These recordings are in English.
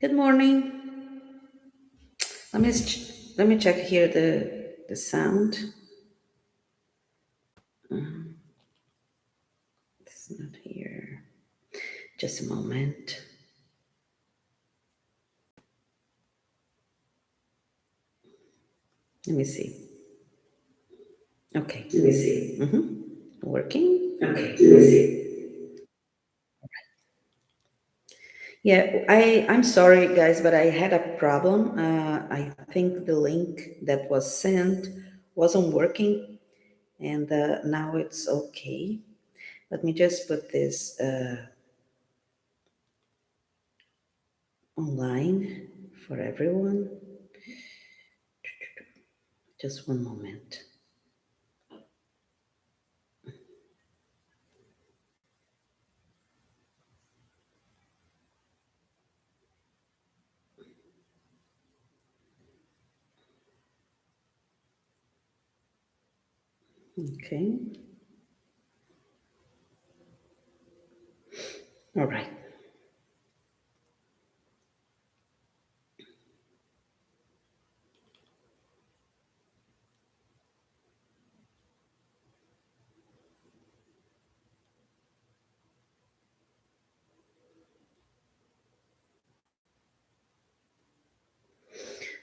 Good morning. Let me check here the sound. It's not here. Just a moment. Let me see. Okay. Let me see. Working. Okay, let me see. Yeah, I'm sorry guys, but I had a problem. I think the link that was sent wasn't working, and now it's okay. Let me just put this online for everyone. Just one moment. Okay. All right.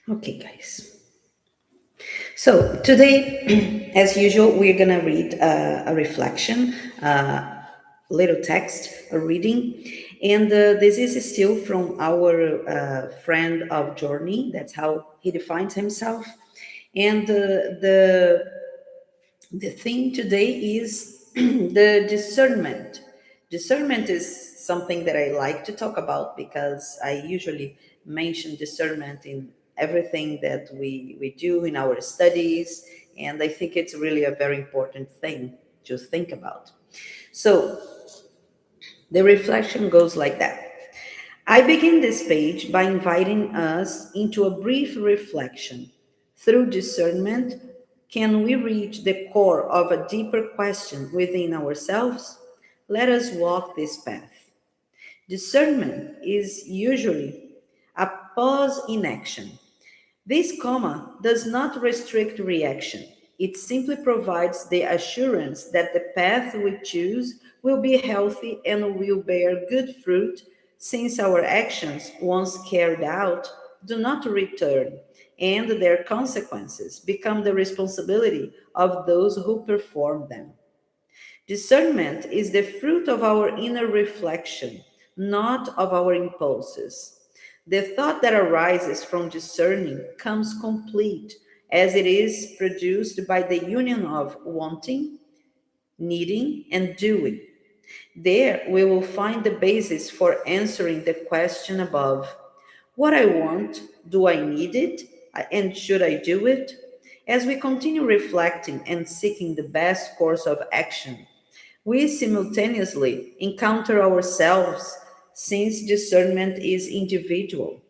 Okay, guys. So today, as usual, we're gonna read a reflection, little text, a reading, and this is still from our friend of Journey. That's how he defines himself. And the theme today is the discernment. Discernment is something that I like to talk about because I usually mention discernment in everything that we do in our studies. And I think it's really a very important thing to think about. So the reflection goes like that. I begin this page by inviting us into a brief reflection. Through discernment, can we reach the core of a deeper question within ourselves? Let us walk this path. Discernment is usually a pause in action. This comma does not restrict reaction. It simply provides the assurance that the path we choose will be healthy and will bear good fruit, since our actions, once carried out, do not return, and their consequences become the responsibility of those who perform them. Discernment is the fruit of our inner reflection, not of our impulses. The thought that arises from discerning comes complete, as it is produced by the union of wanting, needing, and doing. There we will find the basis for answering the question above. What I want, do I need it? And should I do it? As we continue reflecting and seeking the best course of action, we simultaneously encounter ourselves, since discernment is individual.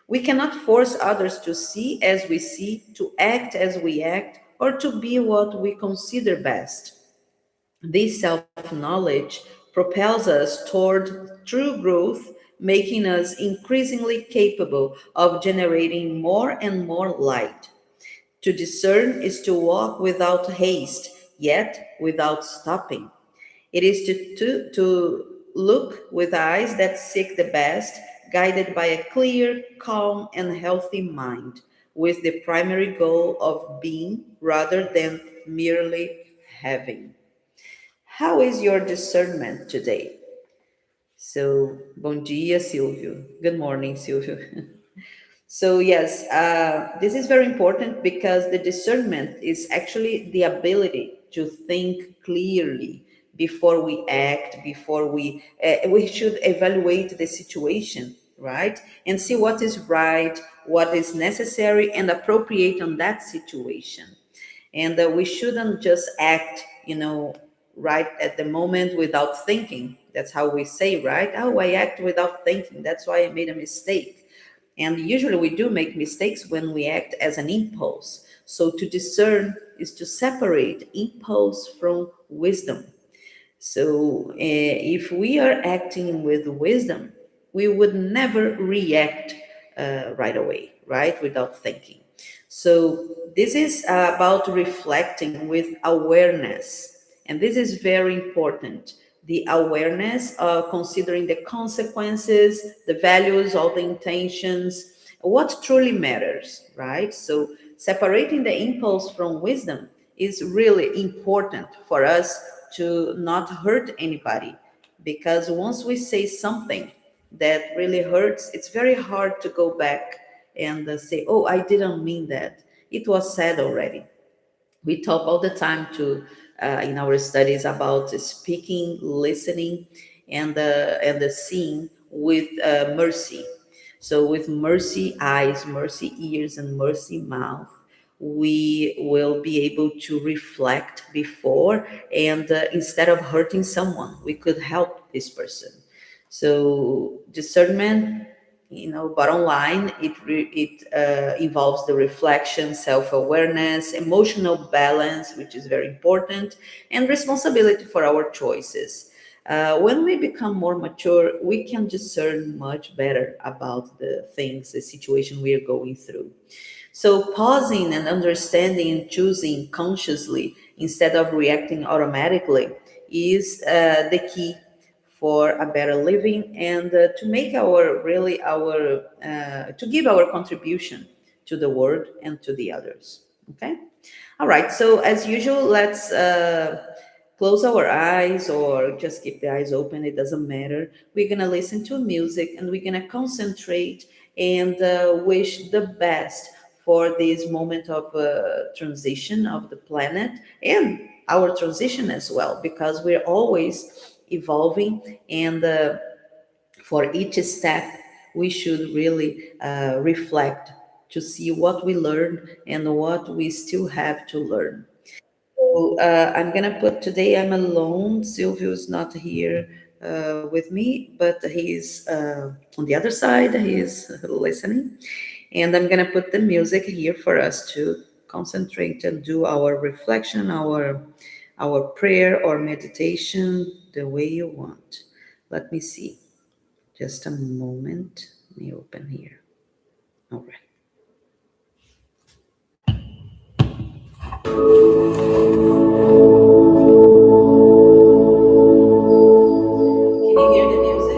We cannot force others to see as we see, to act as we act, or to be what we consider best. This self knowledge propels us toward true growth, making us increasingly capable of generating more and more light. To discern is to walk without haste, yet without stopping. It is to look with eyes that seek the best, guided by a clear, calm, and healthy mind, with the primary goal of being rather than merely having. How is your discernment today? So, bom dia, Silvio. Good morning, Silvio. So, yes, this is very important because the discernment is actually the ability to think clearly before we act, before we should evaluate the situation, right? And see what is right, what is necessary and appropriate on that situation. And we shouldn't just act, right at the moment without thinking. That's how we say, right? Oh, I act without thinking. That's why I made a mistake. And usually we do make mistakes when we act as an impulse. So to discern is to separate impulse from wisdom. So if we are acting with wisdom, we would never react right away, right, without thinking. So this is about reflecting with awareness, and this is very important. The awareness, considering the consequences, the values, all the intentions, what truly matters, right? So separating the impulse from wisdom is really important for us to not hurt anybody, because once we say something that really hurts, it's very hard to go back and say, oh, I didn't mean that. It was said already. We talk all the time to in our studies about speaking, listening, and the seeing with mercy. So with mercy eyes, mercy ears, and mercy mouth, we will be able to reflect before, and instead of hurting someone, we could help this person. So discernment, bottom line, it involves the reflection, self-awareness, emotional balance, which is very important, and responsibility for our choices. When we become more mature, we can discern much better about the things, the situation we are going through. So pausing and understanding and choosing consciously instead of reacting automatically is the key for a better living, and to make our really our to give our contribution to the world and to the others. Okay. All right. So as usual, let's close our eyes or just keep the eyes open. It doesn't matter. We're gonna listen to music and we're gonna concentrate and wish the best for this moment of transition of the planet and our transition as well, because we're always evolving, and for each step we should really reflect to see what we learned and what we still have to learn. So I'm gonna put today I'm alone. Silvio's not here with me, but he's on the other side. He's listening, and I'm gonna put the music here for us to concentrate and do our reflection, our prayer or meditation the way you want. Let me see. Just a moment. Let me open here. All right. Can you hear the music?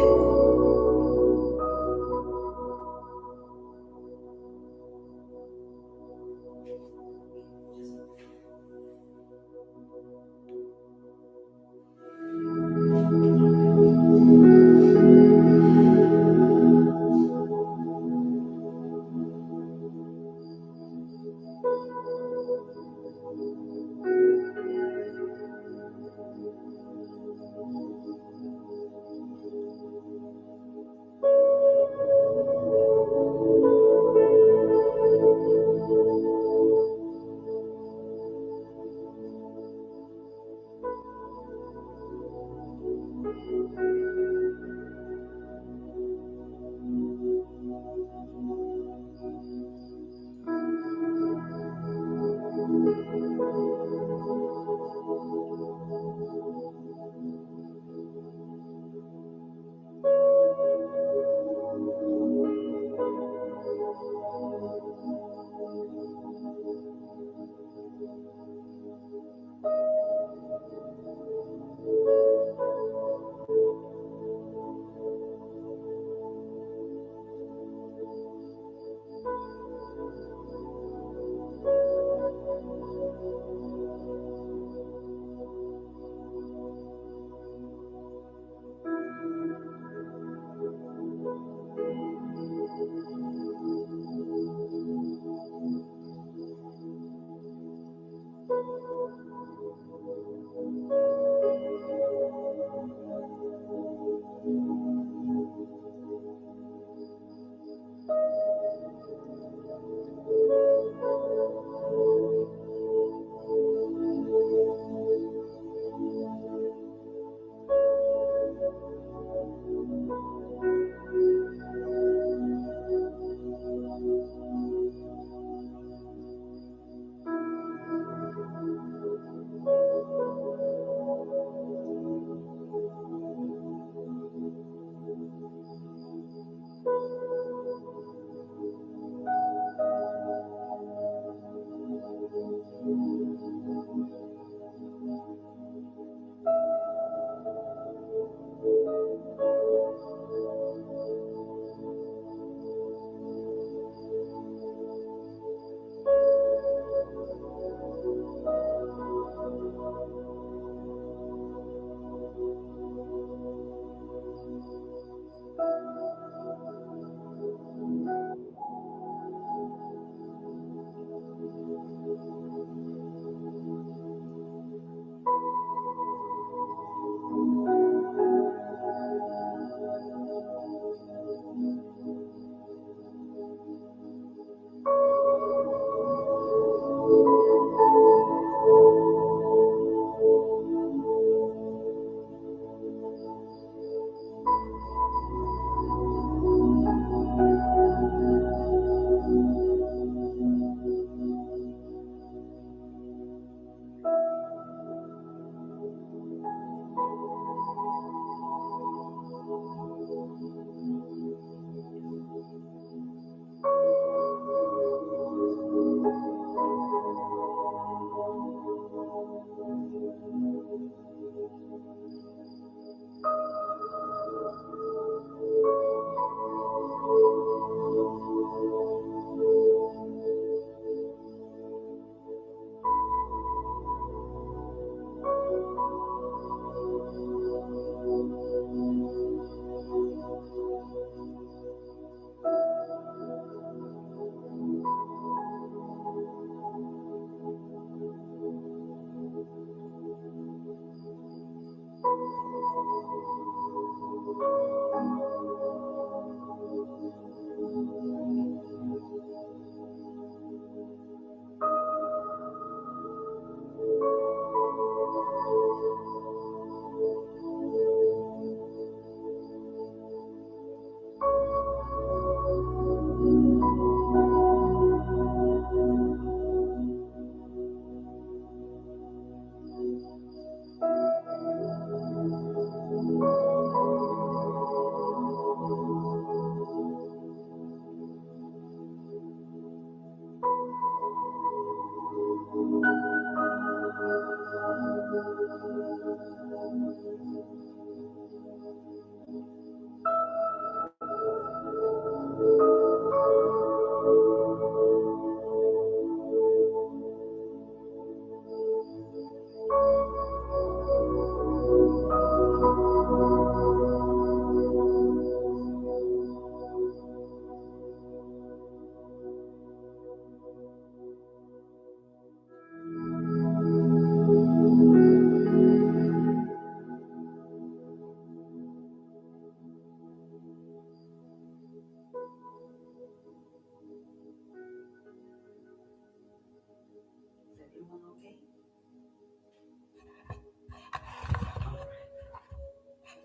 Is everyone okay?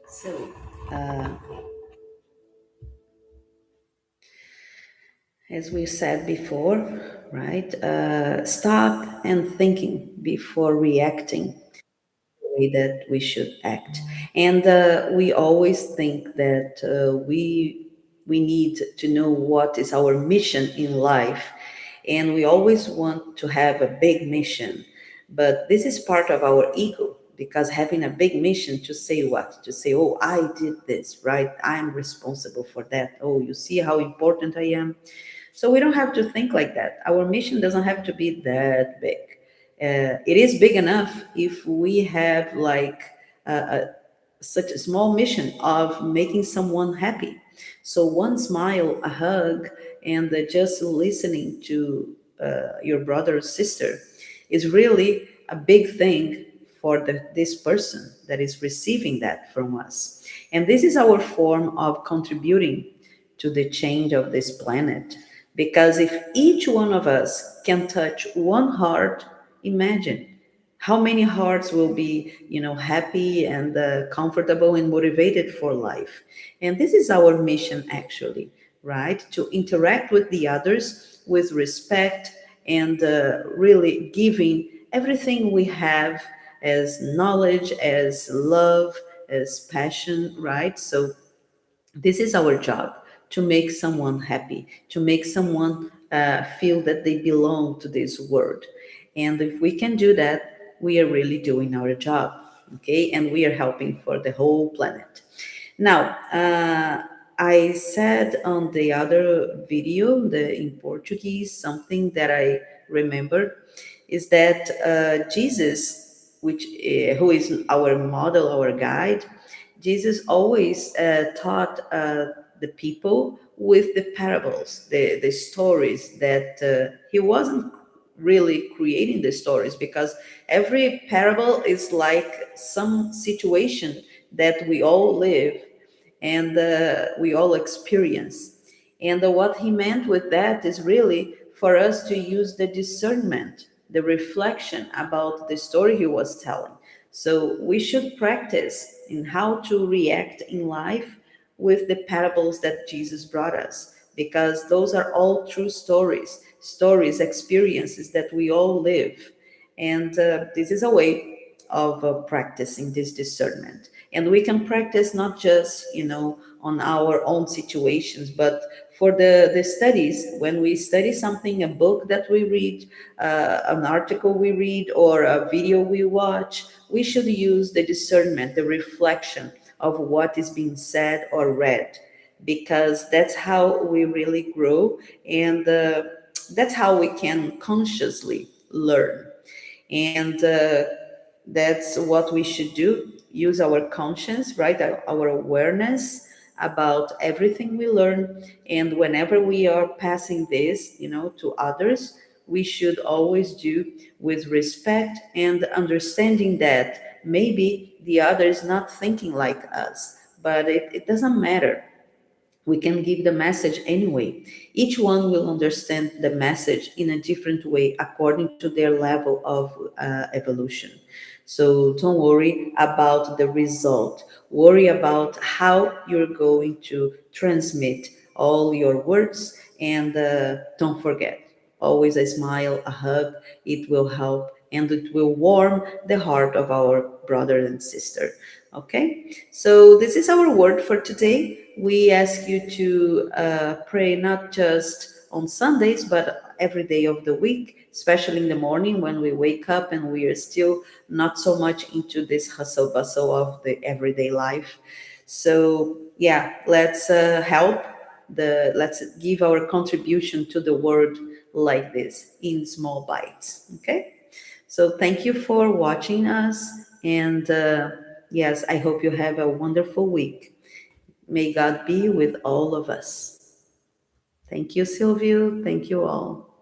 So, uh, as we said before, right? Stop and thinking before reacting the way that we should act. And we always think that we need to know what is our mission in life, and we always want to have a big mission. But this is part of our ego, because having a big mission to say what? To say, oh, I did this, right? I'm responsible for that. Oh, you see how important I am? So we don't have to think like that. Our mission doesn't have to be that big. It is big enough if we have like such a small mission of making someone happy. So one smile, a hug, and just listening to your brother or sister is really a big thing for this person that is receiving that from us. And this is our form of contributing to the change of this planet. Because if each one of us can touch one heart, imagine how many hearts will be, happy and comfortable and motivated for life. And this is our mission, actually, right? To interact with the others with respect and really giving everything we have as knowledge, as love, as passion, right? So this is our job, to make someone happy, to make someone feel that they belong to this world. And if we can do that, we are really doing our job, okay? And we are helping for the whole planet. Now, I said on the other video, in Portuguese, something that I remember is that Jesus, who is our model, our guide, Jesus always taught the people with the parables, the stories that he wasn't really creating the stories, because every parable is like some situation that we all live and we all experience. And what he meant with that is really for us to use the discernment, the reflection about the story he was telling. So we should practice in how to react in life with the parables that Jesus brought us, because those are all true stories, experiences that we all live. And this is a way of practicing this discernment. And we can practice not just, on our own situations, but for the studies. When we study something, a book that we read, an article we read, or a video we watch, we should use the discernment, the reflection of what is being said or read, because that's how we really grow. And that's how we can consciously learn. And that's what we should do, use our conscience, right, our awareness, about everything we learn. And whenever we are passing this, to others, we should always do with respect and understanding that maybe the other is not thinking like us, but it doesn't matter. We can give the message anyway. Each one will understand the message in a different way according to their level of evolution. So don't worry about the result. Worry about how you're going to transmit all your words, and don't forget, always a smile, a hug. It will help and it will warm the heart of our brother and sister. Okay, so this is our word for today. We ask you to pray not just on Sundays, but every day of the week, especially in the morning when we wake up and we are still not so much into this hustle bustle of the everyday life. So yeah, let's help let's give our contribution to the world like this in small bites. Okay. So thank you for watching us. And yes, I hope you have a wonderful week. May God be with all of us. Thank you, Silvio. Thank you all.